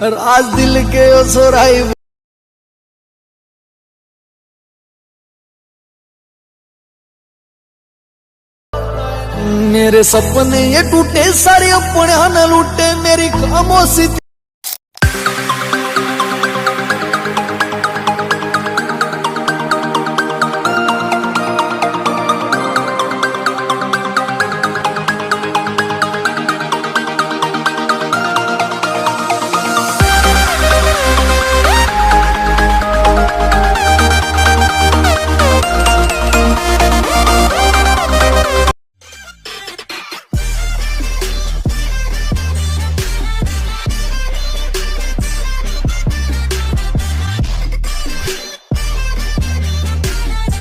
राज दिल के ओ सोराई। मेरे सपने ये टूटे सारे अपने न लूटे, मेरी खामोशी